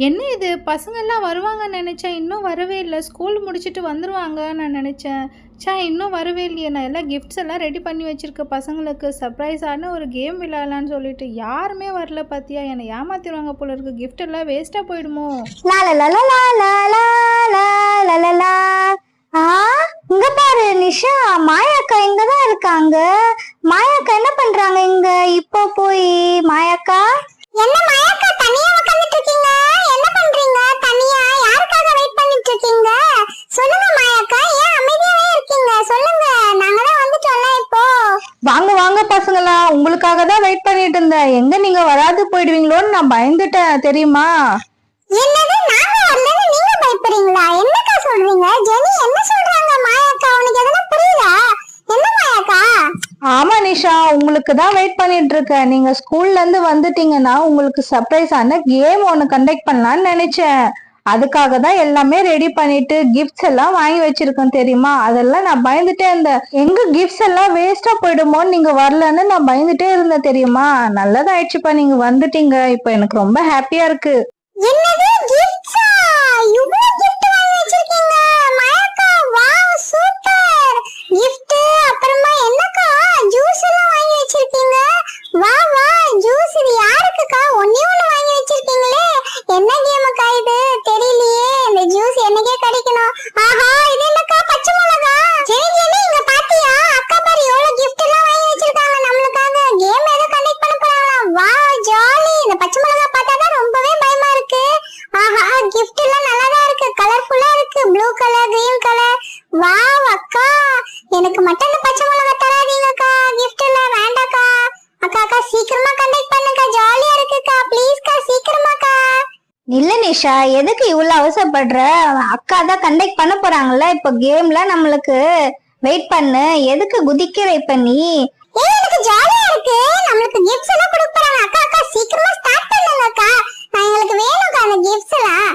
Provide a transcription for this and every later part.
என்ன இது பசங்கள்லாம் வருவாங்கன்னு நினச்சேன், இன்னும் வரவே இல்லை. ஸ்கூல் முடிச்சுட்டு வந்துடுவாங்க நான் நினச்சேன். இன்னும் வரவே இல்லையே. நான் எல்லாம் கிஃப்ட்ஸ் எல்லாம் ரெடி பண்ணி வச்சுருக்கேன் பசங்களுக்கு. சர்ப்ரைஸான ஒரு கேம் விளையாடலான்னு சொல்லிட்டு யாருமே வரல. பார்த்தியா, என்னை ஏமாத்திடுவாங்க போல இருக்கு. கிஃப்ட் எல்லாம் வேஸ்ட்டாக போயிடுமோ? இங்க பாரு நிஷா, மாயாக்கா இங்கதான் இருக்காங்க. மாயாக்கா என்ன பண்றாங்க இங்க? இப்போ போய் மாயாக்கா, என்ன மாயாக்கா தனியா உட்கார்ந்துட்டு இருக்கீங்க? என்ன பண்றீங்க தனியா? யாருக்காக வெயிட் பண்ணிட்டு இருக்கீங்க? சொல்லுங்க மாயாக்கா, ஏன் அமைதியாவே இருக்கீங்க? சொல்லுங்க, நாங்க தான் வந்துட்டோம்ல இப்போ. வாங்க வாங்க பசங்களா, உங்களுக்காக தான் வெயிட் பண்ணிட்டு இருந்தேன். எங்க நீங்க வராது போயிடுவீங்களோன்னு நான் பயந்துட்டேன் தெரியுமா? என்னது, நாங்க வரலன்னு நீங்க பயப்படுறீங்களா? என்னக்கா சொல்றீங்க? ஜெனி என்ன சொல்றாங்க? மாயாக்கா உனக்கு எதனா புரியுதா? என்ன மாயாக்கா? ஆமா நிஷா, உங்களுக்கு தான் வெயிட் பண்ணிட்டு இருக்கேன். நீங்க ஸ்கூல்ல இருந்து வந்துட்டீங்கன்னா உங்களுக்கு சர்ப்ரைஸான கேம் ஒன்னு கண்டக்ட் பண்ணலாம்னு நினைச்சேன். அதுக்காக தான் எல்லாமே ரெடி பண்ணிட்டு கிஃப்ட்ஸ் எல்லாம் வாங்கி வச்சிருக்கேன் தெரியுமா? அதெல்லாம் நான் பயந்துட்டே இருந்தேன், எங்க கிஃப்ட்ஸ் எல்லாம் வேஸ்டா போயிடுமோன்னு நீங்க வரலன்னு நான் பயந்துட்டே இருந்தேன் தெரியுமா? நல்லதாயிடுச்சுப்பா, நீங்க வந்துட்டீங்க. இப்ப எனக்கு ரொம்ப ஹாப்பியா இருக்கு. என்னது கிஃப்ட்ஸா? இவ்ளோ gift வாங்கி வச்சிருக்கீங்க மாயாக்கா. Wow, super gift. அப்புறமா என்னக்கா ஜூஸ் எல்லாம் வாங்கி வச்சிருக்கீங்க? வா வா, ஜூஸ். இது யாருக்குக்கா? ஒண்ணே ஒண்ணு வாங்கி வச்சிருக்கீங்களே. என்ன கேமுக்கா இது? தெரியலையே. இந்த ஜூஸ் எனக்கே கிடைக்கணும். ஆஹா, இது என்னக்கா பச்சை மிளகா? ஜெனி ஜெனி, இங்க பாத்தியா? அக்கா பாரு எவ்வளவு gift எல்லாம் வாங்கி வச்சிருக்காங்க நம்மளுக்காக. கேம் ஏதோ கண்டக்ட் பண்ண போறாங்களா? வா, ஜாலி. இந்த பச்சை மிளகா பார்த்தாதான் ரொம்பவே பயமா இருக்கு. ஆஹா, gift எல்லாம் நல்லாதான் இருக்கு. கலர்ஃபுல்லா இருக்கு. Blue colour, green colour. Wow அக்கா, எனக்கு மட்டும் அந்த பச்சை மிளகா தராதீங்கக்கா. gift எல்லாம் வேண்டாக்கா. அக்கா அக்கா, சீக்கிரமா கண்டக்ட் பண்ணுங்க. ஜாலியா இருக்குக்கா. ப்ளீஸ்க்கா, சீக்கிரமாக்கா. இல்ல நிஷா, எதுக்கு இவ்வளவு அவசரப்படுற? அக்கா தான் கண்டக்ட் பண்ண போறாங்கல்ல இப்ப கேம்ல. நம்மளுக்கு வெயிட் பண்ணு. எதுக்கு குதிக்கிற இப்ப நீ? ஏய், எனக்கு ஜாலியா இருக்கு. நம்மளுக்கு கிஃப்ட்ஸ் எல்லாம் கொடுக்க போறாங்க. அக்கா அக்கா, சீக்கிரமா ஸ்டார்ட் பண்ணுங்க அக்கா. எங்களுக்கு வேணும்க்கா அந்த கிஃப்ட்ஸ் எல்லாம்.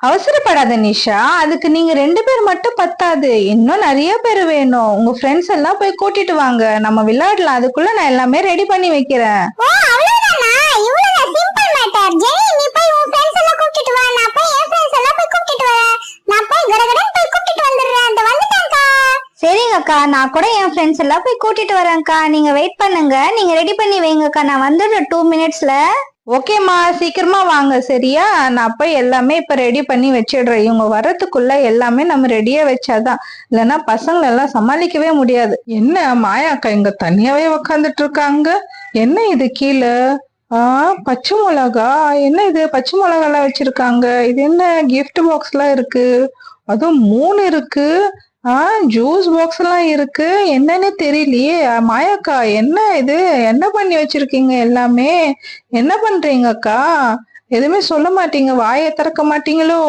அவசரப்படாத நிஷா, அதுக்கு நீங்க 2 பேர் மட்டும் பத்தாது, இன்னும் நிறைய பேர் வேணும். உங்க ஃப்ரெண்ட்ஸ் எல்லாம் போய் கூட்டிட்டு வாங்க, நம்ம விளையாடலாம். அதுக்குள்ள நான் எல்லாமே ரெடி பண்ணி வைக்கிறேன். ஓ, அவ்வளவுதானா? இவ்வளவுதான் சிம்பிள் மேட்டர். ஜெனி, நீ போய் உன் ஃப்ரெண்ட்ஸ் எல்லாம் கூட்டிட்டு வா. நான் போய் என் ஃப்ரெண்ட்ஸ் எல்லாம் போய் கூட்டிட்டு வரேன். நான் போய் கடகடன்னு போய் கூட்டிட்டு வந்துடுறேன். அந்த வந்துட்டேன்க்கா. சரிங்க அக்கா, நான் கூட என் ஃப்ரெண்ட்ஸ் எல்லாம் போய் கூட்டிட்டு வரேன்க்கா. நீங்க வெயிட் பண்ணுங்க. நீங்க ரெடி பண்ணி வைங்கக்கா. நான் வந்துடுறேன் 2 மினிட்ஸ்ல. ஓகேம்மா, சீக்கிரமா வாங்க சரியா? நான் போய் எல்லாமே இப்ப ரெடி பண்ணி வச்சிடுறேன். இவங்க வர்றதுக்குள்ள எல்லாமே நம்ம ரெடியா வச்சாதான், இல்லைன்னா பசங்களை எல்லாம் சமாளிக்கவே முடியாது. என்ன மாயாக்கா இங்க தனியாவே உக்காந்துட்டு இருக்காங்க? என்ன இது கீழே? பச்சை மிளகா. என்ன இது பச்சை மிளகா எல்லாம் வச்சிருக்காங்க? இது என்ன கிஃப்ட் பாக்ஸ் எல்லாம் இருக்கு? அதுவும் 3 இருக்கு. ஜூஸ் பாக்ஸ் எல்லாம் இருக்கு. என்னன்னு தெரியலையே. மாயாக்கா, என்ன இது? என்ன பண்ணி வச்சிருக்கீங்க எல்லாமே? என்ன பண்றீங்க அக்கா? எதுவுமே சொல்ல மாட்டீங்க, வாயை திறக்க மாட்டீங்களோ?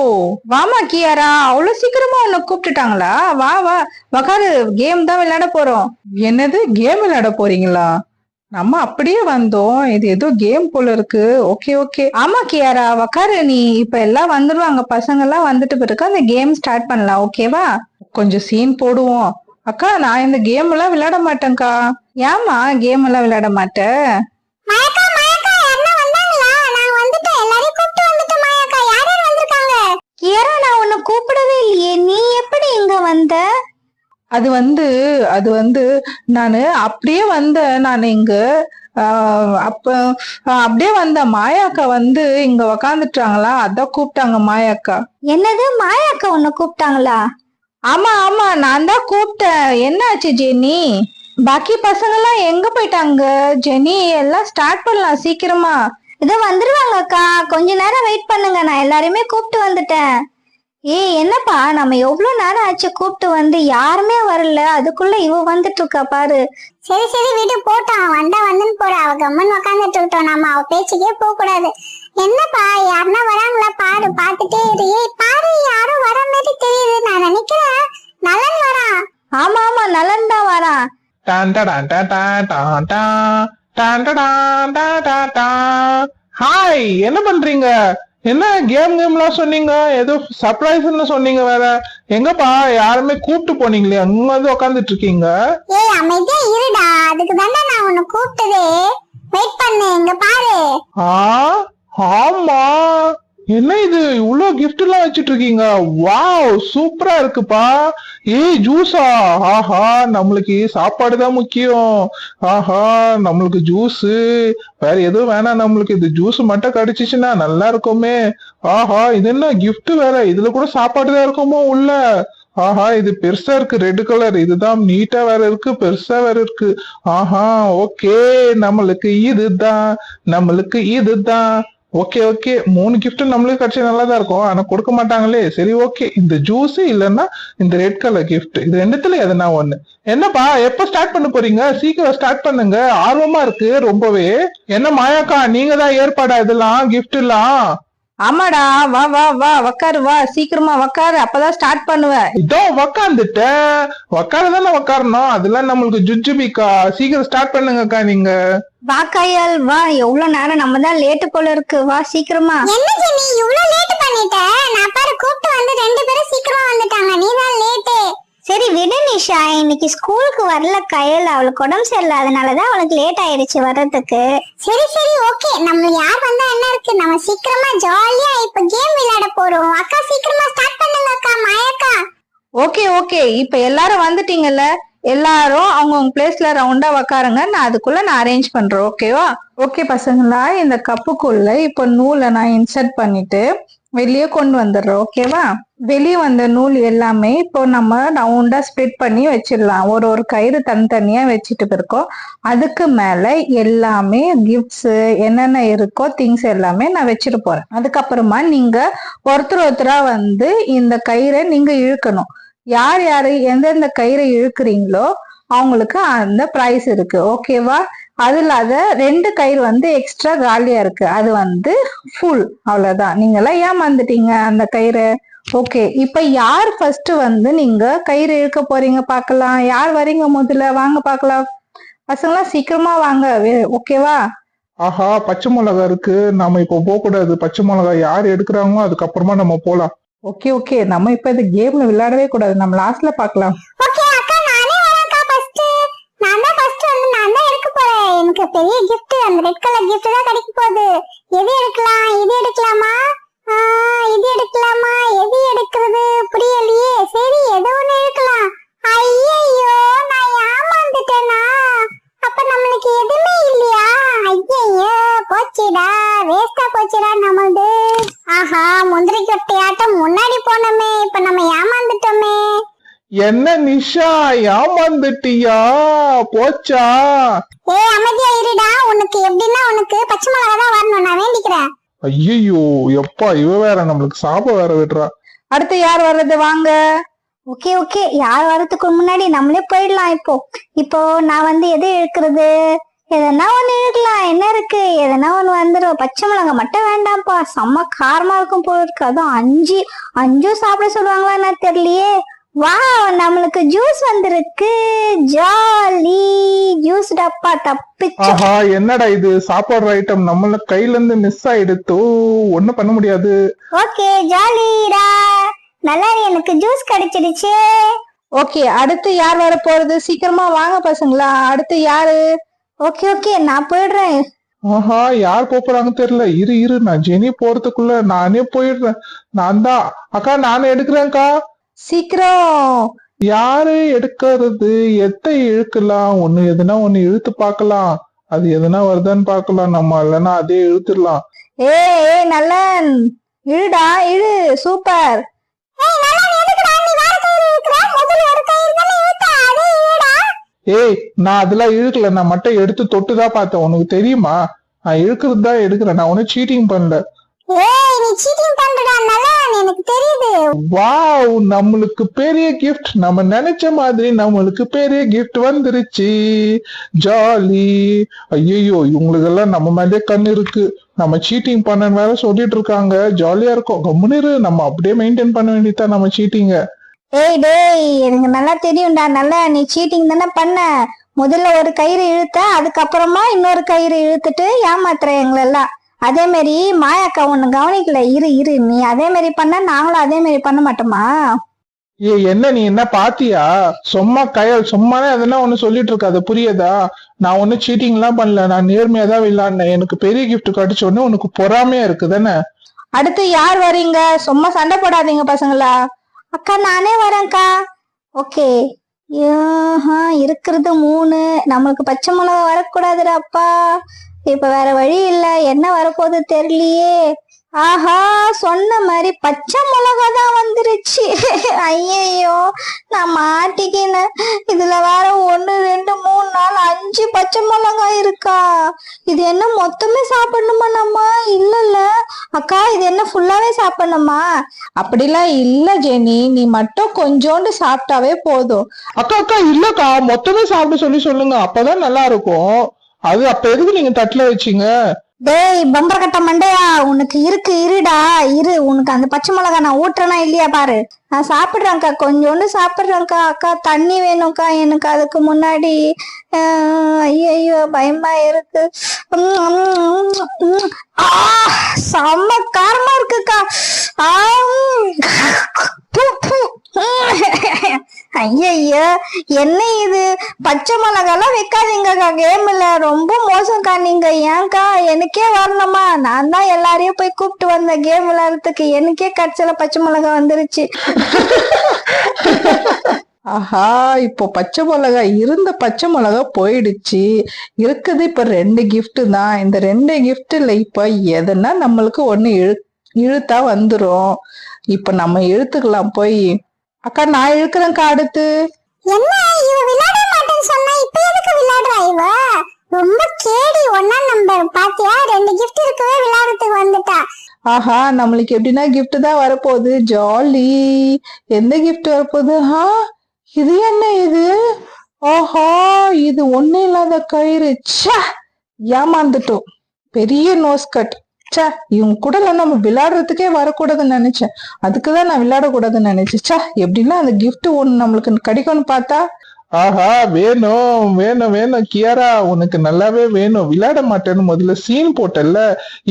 வாமா கியாரா, அவ்வளவு சீக்கிரமா உன்னை கூப்பிட்டுட்டாங்களா? வா வா, உக்காரு, கேம் தான் விளையாட போறோம். என்னது கேம் விளையாட போறீங்களா? நம்ம அப்படியே வந்தோம், இது ஏதோ கேம் போல இருக்கு. Okay okay. ஆமா கியாரா, உக்காரு. நீ இப்ப எல்லாம் வந்துருவாங்க, பசங்க எல்லாம் வந்துட்டு பிறகு அந்த கேம் ஸ்டார்ட் பண்ணலாம். ஓகேவா? கொஞ்சம் சீன் போடுவோம். அக்கா, நான் இந்த கேம் எல்லாம் விளையாட மாட்டேன்க்கா. ஏமா கேம் எல்லாம் விளையாட மாட்டேன்? மாயாக்கா மாயாக்கா, யாரா வந்தாங்களா? நான் வந்துட்டேன். எல்லாரையும் கூப்பிட்டு வந்துட்டேன் மாயாக்கா. யார் யார் வந்திருக்காங்க? கியாரா, நான் உன்னை கூப்பிடவே இல்லையே. நீ எப்படி இங்க வந்த? அது வந்து நானு அப்படியே வந்தேன். நான் இங்க அப்ப அப்படியே வந்த மாயாக்கா வந்து இங்க உக்காந்துட்டாங்களா, அதான் கூப்பிட்டாங்க மாயாக்கா. என்னது, மாயாக்கா உன்னை கூப்பிட்டாங்களா? ஆமா ஆமா, நான் தான் கூப்பிட்டேன். என்னாச்சு ஜெனி? பாக்கி பசங்க எல்லாம் எங்க போயிட்டாங்க? ஜெனி, எல்லாம் ஸ்டார்ட் பண்ணலாம் சீக்கிரமா. இதோ வந்துருவாங்க அக்கா. கொஞ்ச நேரம் வெயிட் பண்ணுங்க. நான் எல்லாரையுமே கூப்பிட்டு வந்துட்டேன். ஏய் என்னப்பா, நம்ம எவ்வளவு நேரம் ஆச்சு கூப்பிட்டு வந்து, யாருமே வரல. அதுக்குள்ள இவ வந்துட்டு இருக்கா பாரு. சரி சரி, வீட்டு போட்டான். வந்தா வந்துன்னு போறா. அவ கம்மன் உக்காந்துட்டு இருக்கோம். நம்ம அவ பேச்சுக்கே போக கூடாது. என்னப்பா, யாருன்னா வராங்களா பாரு, பாத்துட்டே இரு. ஏய் பாரு, யாரும் வர மாதிரி தெரியுது. நான் நினைக்கிறேன் நலன் வரான். ஆமா ஆமா, நலன் தான் வரான். ஹாய், என்ன பண்றீங்க? என்ன கேம்லாம் சொன்னீங்க, ஏதோ சர்ப்ரைஸ்ன்னு சொன்னீங்க வேற. எங்கப்பா, யாருமே கூப்பிட்டு போனீங்களே, அங்க வந்து உட்காந்துட்டு இருக்கீங்க. ஏய் அமைதியா இருடா, அதுக்கு தானே நான் உன்னை கூப்பிட்டதே. வெயிட் பண்ணு, இங்க பாரு. ஆமா, என்ன இது இவ்வளவு கிஃப்ட் எல்லாம் வச்சிட்டு இருக்கீங்க? வாவ் சூப்பரா இருக்குப்பா. ஏய் ஜூஸா? ஆஹா நம்மளுக்கு சாப்பாடு தான் முக்கியம். ஆஹா நம்மளுக்கு ஜூஸ் வேற எதுவும் வேணாம், நம்மளுக்கு இது ஜூஸ் மட்டும் கிடைச்சிச்சுன்னா நல்லா இருக்குமே. ஆஹா இது என்ன கிஃப்ட் வேற, இதுல கூட சாப்பாடு தான் இருக்குமோ உள்ள. ஆஹா இது பெருசா இருக்கு, ரெட் கலர், இதுதான் நீட்டா வேற இருக்கு, பெருசா வேற இருக்கு. ஆஹா ஓகே நம்மளுக்கு இதுதான். ஓகே ஓகே 3 கிஃப்ட் நம்மளுக்கு கிடைச்சா நல்லா தான் இருக்கும், ஆனா கொடுக்க மாட்டாங்களே. சரி ஓகே இந்த ஜூஸ் இல்லன்னா இந்த ரெட் கலர் கிஃப்ட், இது ரெண்டுத்துல எதனா ஒண்ணு. என்னப்பா எப்ப ஸ்டார்ட் பண்ண போறீங்க? சீக்கிரம் ஸ்டார்ட் பண்ணுங்க, ஆர்வமா இருக்கு ரொம்பவே. என்ன மாயாக்கா நீங்க தான் ஏற்பாடா இதெல்லாம் கிஃப்ட் எல்லாம்? ஆமாடா, வா வா வா உக்காரு, வா சீக்கிரமா உக்காரு, அப்பதான் ஸ்டார்ட் பண்ணுவேன். இதோ உக்காந்துட்டேன், உக்காரதானே உக்காரணும், அதெல்லாம் நம்மளுக்கு ஜுஜுபிக்கா. சீக்கிரம் ஸ்டார்ட் பண்ணுங்கக்கா நீங்க. வா கையால் வா, எவ்வளவு நேரம், நம்ம தான் லேட்டு போல இருக்கு, வா சீக்கிரமா. என்ன ஜெனி இவ்வளவு லேட் பண்ணிட்ட? நான் பாரு கூப்பிட்டு வந்து 2 பேரும் சீக்கிரமா வந்துட்டாங்க, நீ தான் லேட்டு. சரி விடு நிஷா, இன்னைக்கு ஸ்கூலுக்கு வரல கையல், அவளுக்கு உடம்பு சரியில்லை, அதனாலதான் அவளுக்கு லேட் ஆயிடுச்சு வர்றதுக்கு. சரி சரி ஓகே, நம்ம யார் வந்தா என்ன இருக்கு, நம்ம சீக்கிரமா ஜாலியா இப்ப கேம் விளையாட போறோம். அக்கா சீக்கிரமா ஸ்டார்ட் பண்ணுங்க அக்கா, மாயாக்கா. ஓகே ஓகே, இப்ப எல்லாரும் வந்துட்டீங்கல்ல, எல்லாரும் அவங்கவுங்க பிளேஸ்ல ரவுண்டா உக்காருங்க, நான் அதுக்குள்ள அரேஞ்ச் பண்றேன். ஓகேவா? ஓகே பசங்களா, இந்த கப்புக்குள்ள இப்போ நூலை நான் இன்சர்ட் பண்ணிட்டு வெளியே கொண்டு வந்துடுறோம். ஓகேவா? வெளியே வந்த நூல் எல்லாமே இப்போ நம்ம ரவுண்டா ஸ்ப்ளிட் பண்ணி வச்சிடலாம். ஒரு கயிறு தனித்தனியா வச்சுட்டு இருக்கோம். அதுக்கு மேல எல்லாமே கிஃப்ட்ஸ் என்னென்ன இருக்கோ திங்ஸ் எல்லாமே நான் வச்சுட்டு போறேன். அதுக்கப்புறமா நீங்க ஒருத்தரா வந்து இந்த கயிறை நீங்க இழுக்கணும். யார் யாரு எந்தெந்த கயிறை இழுக்கிறீங்களோ அவங்களுக்கு அந்த பிரைஸ் இருக்கு. ஓகேவா? அது இல்லாத 2 கயிறு வந்து எக்ஸ்ட்ரா காலியா இருக்கு, அது வந்து ஃபுல். அவ்வளவுதான், நீங்க எல்லாம் ஏமாந்துட்டீங்க அந்த கயிறு. ஓகே, இப்ப யார் ஃபர்ஸ்ட் வந்து நீங்க கயிறு இழுக்க போறீங்க பாக்கலாம். யார் வரீங்க முதல்ல? வாங்க பாக்கலாம். பசங்களா சீக்கிரமா வாங்க. ஓகேவா? ஆஹா பச்சை மிளகா இருக்கு, நாம இப்ப போக கூடாது. பச்சை மிளகா யார் எடுக்கிறாங்களோ அதுக்கப்புறமா நம்ம போலாம். ஓகே ஓகே, நம்ம இப்ப இந்த கேம்ல விளையாடவே கூடாது, நம்ம லாஸ்ட்ல பாக்கலாம். ஓகே அக்கா, நானே வரேன்க்கா ஃபர்ஸ்ட். நான் தான் ஃபர்ஸ்ட் வந்து நான் தான் எடுக்க போறேன். எனக்கு பெரிய gift, அந்த ரெட் கலர் gift தான் கிடைக்க போகுது. எது எடுக்கலாம்? இது எடுக்கலாமா? இது எடுக்கலாமா? எது எடுக்கிறது புரியலையே. சரி ஏதோ ஒண்ணு எடுக்கலாம். ஐயையோ நான் ஏமாந்துட்டேனா? அப்ப நம்மளுக்கு எதுவுமே இல்லையா? ஐயையோ போச்சுடா, வேஸ்டா போச்சுடா நம்மளது. ஆஹா முந்திரி கொட்டையாட்டம் முன்னாடி போனோமே, இப்ப நம்ம ஏமாந்துட்டோமே. என்ன நிஷா ஏமாந்துட்டியா? போச்சா? ஏய் அமைதியா இருடா, உனக்கு எப்படின்னா உனக்கு பச்சை மிளகா தான் வரணும், நான் வேண்டிக்கிறேன். ஐயோ எப்பா இவ வேற நம்மளுக்கு சாப்ப வேற விடுறா. அடுத்து யார் வர்றது? வாங்க. ஓகே ஓகே, யார் வரதுக்கு முன்னாடி நம்மளே போயிடலாம். இப்போ நான் வந்து எது இழுக்கிறது? எதனா ஒண்ணு இழுக்கலாம், என்ன இருக்கு, எதனா ஒண்ணு வந்துடும். பச்சை மிளகா மட்டும் வேண்டாம்ப்பா, செம்ம காரமா இருக்கும் போல இருக்கு. அதுவும் அஞ்சும் சாப்பிட சொல்லுவாங்களா என்ன தெரியலையே. வா நம்மளுக்கு ஜூஸ் வந்திருக்கு, ஜாலி ஜூஸ் டப்பா தப்பிச்சு. ஆஹா என்னடா இது, சாப்பாடு ஐட்டம் நம்மள கையில இருந்து மிஸ் ஆயிடுத்து, ஒண்ணும் பண்ண முடியாது. ஓகே ஜாலிடா, நல்லா எனக்கு ஜூஸ் கிடைச்சிடுச்சு. ஓகே, அடுத்து யார் வர போறது? சீக்கிரமா வாங்க பசங்களா, அடுத்து யாரு? ஓகே ஓகே நான் போயிடுறேன். ஆஹா யார் போறாங்க தெரியல. இரு நான் ஜெனி போறதுக்குள்ள நானே போயிடுறேன். நான் தான் அக்கா, நானே எடுக்கிறேன்க்கா. சீக்கிரம். யாரு எடுக்கிறது? எத்தை இழுக்கலாம்? எதுனா ஒண்ணு இழுத்து பாக்கலாம், அது எதுனா வருதான்னு பாக்கலாம் நம்ம, இல்லைன்னா அதே இழுத்துடலாம். ஏய் நல்லன், இழுடா இழு, சூப்பர். ஏய் நான் அதெல்லாம் இழுக்கல, நான் மட்டும் எடுத்து தொட்டுதான் பார்த்தேன். உனக்கு தெரியுமா, நான் இழுக்கிறது தான் எடுக்கிறேன், நான் ஒன்னும் சீட்டிங் பண்ணல. ஏய் நீ சீட்டிங் பண்றடா நல்லன், எனக்கு தெரியுது. வாவ் நம்மளுக்கு பெரிய கிஃப்ட், நம்ம நினைச்ச மாதிரி நம்மளுக்கு பெரிய கிஃப்ட் வந்துருச்சு. ஜாலி. ஐயோ இவங்களுக்கு எல்லாம் நம்ம மேலே கண்ணு இருக்கு, நம்ம சீட்டிங் பண்ண வேற சொல்லிட்டு இருக்காங்க. ஜாலியா இருக்கும், கம்முனிரு, நம்ம அப்படியே மெயின்டைன் பண்ண வேண்டியதான் நம்ம சீட்டிங்க. ஏய் டேய் எனக்கு நல்லா தெரியும்டா, நல்லா நீ சீட்டிங் தானே பண்ண. முதல்ல ஒரு கயிறு இழுத்த, அதுக்கப்புறமா இன்னொரு கயிறு இழுத்துட்டு ஏமாத்துற எங்களெல்லாம். அதே மாதிரி மாயாக்கா ஒண்ணு கவனிக்கல. இரு நீ அதே மாதிரி பண்ண, நாங்களும் அதே மாதிரி பண்ண மாட்டோமா? என்ன நீ என்ன பாத்தியா? சும்மா கையால் சும்மாவே அதெல்லாம் ஒண்ணு சொல்லிட்டு இருக்க, அது புரியுதா? நான் ஒன்னும் சீட்டிங் எல்லாம் பண்ணல, நான் நேர்மையா தான் விளையாடினேன். எனக்கு பெரிய கிஃப்ட் கிடைச்ச உடனே உனக்கு பொறாமையா இருக்கு தானே? அடுத்து யார் வரீங்க? சும்மா சண்டை போடாதீங்க பசங்களா. அக்கா நானே வரேன்க்கா. ஓகே. இருக்கிறது 3. நம்மளுக்கு பச்சை மிளகா வரக்கூடாதுடா அப்பா. இப்ப வேற வழி இல்ல. என்ன வரப்போகுது தெரியலையே. ஆஹா, சொன்ன மாதிரி பச்சை மிளகா தான் வந்துருச்சு. ஐயோ, நான் மாட்டிக்கினேன். இதுல வேற 1 2 3 4 5 பச்சை மிளகா இருக்கா? இது என்ன மொத்தமே சாப்பிடணுமா நம்ம? இல்ல அக்கா, இது என்ன ஃபுல்லாவே சாப்பிடணுமா? அப்படிலாம் இல்ல ஜெனி, நீ மட்டும் கொஞ்சோண்டு சாப்பிட்டாவே போதும். அக்கா இல்லக்கா, மொத்தமே சாப்பிட சொல்லுங்க, அப்பதான் நல்லா இருக்கும். அது அப்ப எதுக்கு நீங்க தட்டுல வச்சீங்க? டேய் பம்பர் கட்ட மண்டையா, உனக்கு இருடா இரு. உனக்கு அந்த பச்சை மிளகா நான் ஊட்டுறேனா இல்லையா பாரு. நான் சாப்பிடுறேன்க்கா, கொஞ்சோண்டு சாப்பிடுறேன்க்கா. அக்கா தண்ணி வேணும்க்கா எனக்கு அதுக்கு முன்னாடி. ஐயோ பயமா இருக்கு. செம்ம காரமா இருக்குக்கா. ஐயோ, என்ன இது? பச்சை மிளகாலாம் வைக்காதீங்கக்கா கேம்ல. ரொம்ப மோசம்க்கா நீங்க. ஏன்க்கா எனக்கே வரணுமா? நான் தான் எல்லாரையும் போய் கூப்பிட்டு வந்தேன் கேம் விளையாடுறதுக்கு. எனக்கே கடைசியில பச்சை மிளகா வந்துருச்சு. ஆஹா, இப்போ பச்சை மிளகா இருந்த பச்சை மிளகா போயிடுச்சு. இருக்குது இப்ப 2 gift தான். இந்த 2 giftல இப்ப எதுனா நம்மளுக்கு ஒண்ணு இழுத்தா வந்துரும். இப்ப நம்ம இழுத்துக்கலாம் போய். அக்கா நான் இழுக்கிறேன்க்கா. அடுத்து என்ன இவ விளையாட மாட்டேன்னு சொன்னா இப்ப எதுக்கு விளையாடுறா இவ? ரொம்ப கேடி. 1ஆம் நம்பர் பாத்தியா? 2 gift இருக்கவே விளையாடுறதுக்கு வந்துட்டா. ஆஹா, நம்மளுக்கு எப்படின்னா gift தான் வரப்போகுது. ஜாலி. எந்த gift வரப்போகுது? இது என்ன இது? ஆஹா, இது ஒண்ணு இல்லாத கயிறு. ச்சே, ஏமாந்துட்டோம். பெரிய நோஸ் கட். ச்சே, இவங்க கூட நம்ம விளையாடுறதுக்கே வரக்கூடாதுன்னு நினைச்சேன். அதுக்குதான் நான் விளையாடக்கூடாதுன்னு நினைச்சேன். ச்சே, எப்படின்னா அந்த gift ஒண்ணு நம்மளுக்கு கிடைக்கும்னு பார்த்தா. ஆஹா, வேணும் கியாரா, உனக்கு நல்லாவே வேணும். விளையாட மாட்டேன்னு முதல்ல சீன் போட்டல்ல,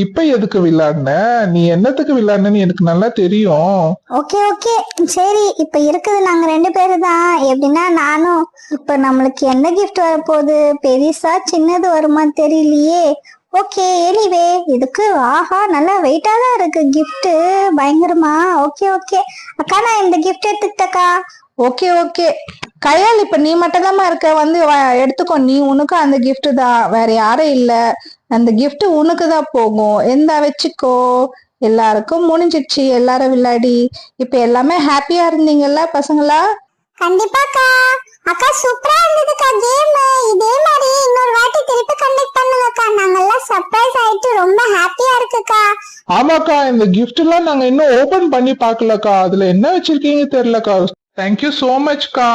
இப்ப எதுக்கு விளையாடுன? நீ என்னத்துக்கு விளையாடுனு எனக்கு நல்லா தெரியும். ஓகே சரி, இப்ப இருக்குது நாங்க 2 பேரு தான். எப்படின்னா நானும். இப்ப நம்மளுக்கு என்ன கிஃப்ட் வரப்போகுது? பெருசா சின்னது வருமா தெரியலையே. ஓகே, எனிவே இதுக்கு ஆஹா நல்லா வெயிட்டா தான் இருக்கு கிஃப்ட். பயங்கரமா. ஓகே அக்கா, நான் இந்த கிஃப்ட் எடுத்துக்கிட்டக்கா. ஓகே கயால், இப்ப நீ மட்டும் தான் இருக்க. வந்து எடுத்துக்கோ. நீ உனக்கு அந்த gift தான், வேற யாரும் இல்ல. அந்த gift உனக்கு தான் போகும். எந்த வச்சுக்கோ. எல்லாருக்கும் முடிஞ்சிடுச்சு. எல்லாரும் விளையாடி இப்ப எல்லாமே ஹாப்பியா இருந்தீங்கல்ல பசங்களா? கண்டிப்பாக்கா. அக்கா சூப்பரா இருந்ததுக்கா கேம். இதே மாதிரி இன்னொரு வாட்டி திருப்பி கண்டக்ட் பண்ணுங்கக்கா. நாங்கெல்லாம் சர்ப்ரைஸ் ஆயிட்டு ரொம்ப ஹாப்பியா இருக்குக்கா. ஆமாக்கா, இந்த கிஃப்ட் எல்லாம் நாங்க இன்னும் ஓபன் பண்ணி பாக்கலக்கா. அதுல என்ன வச்சிருக்கீங்க தெரியலக்கா. Thank you so மச்க்கா.